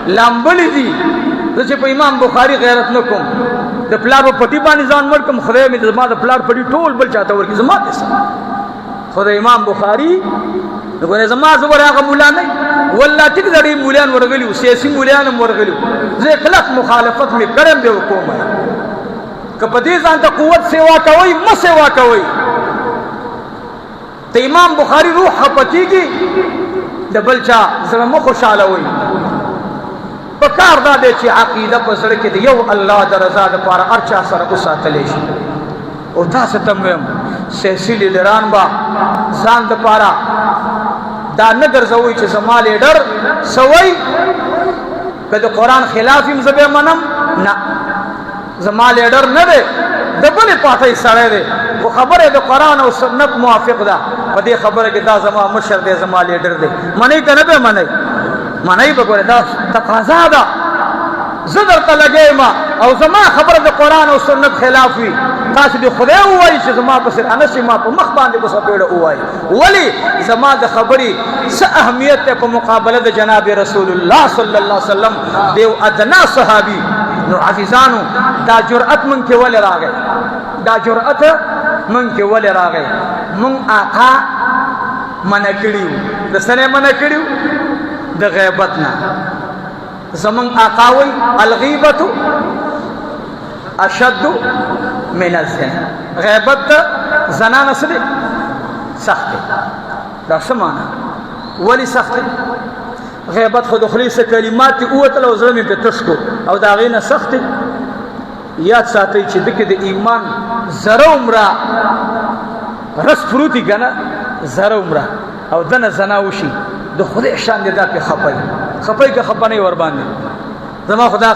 لامبلی دي زه چې په امام بخاری غیرت نه کوم د پلار په پټي باندې ځان مړ کوم خدای مې زما د پلار پټي ټول بل چاته ورکړي زما دې خدای امام بخاری وګوره زما زبر هغه مولا نه والله ټیک دړي مولان ورغلیو سیاسي مولان ورغلیو زه خلاف مخالفت مې کړم به حکومت کپه دې ځان ته قوت سیوا کوي مو سیوا کوي ته امام بخاری روح پتیږي د بلچا زما مو خوشاله وي په کار دا دی چې عقیده په سره کې د یو الله د رضا لپاره ارچا سره وساتلی شي او تاسو ته مهم سیاسي لیډران با ځان د پاره دا نه ګرځوي چې زما لیډر سوی که د قرآن خلاف یم زه به منم نه زما لیډر نه دی د بلې پارټۍ سړی دی خو خبره د قرآن او سنت موافق ده په دې خبره کې دا زما مشر دی زما لیډر دی منئ که نه به منئ منئ به ګوره دا تقاضا ده زه درته لګیم او زما خبره د قرآن او سنت خلاف وي تاسو دې خدای ووایي چې زما په سر انس ما په مخ باندې په سپېړه ووایي ولې زما د خبرې څه اهمیت دی په مقابله د جناب رسول الله صلی الله علیه وسلم دیو ادنا صحابي نو عزیزانو دا جرأت من کې ولې راغی دا جرأت من کې ولې راغی من آقا منع کړیو د سنې منع کړیو د غیبت نه زمون آقا وی الغیبت اشد من الزنا غیبت زنا نسلی سخت دا سمانا ولی سخت غیبت خود خلی سے کلمات اوتل او زلمی پہ تشکو او دا غینا سخت یاد ساتي چې دکې د ایمان زره عمره رس فروتی کنه زره عمره او دنه زنا وشي د خدای شان دې دا په خپای که خپنه ور باندې زما خدا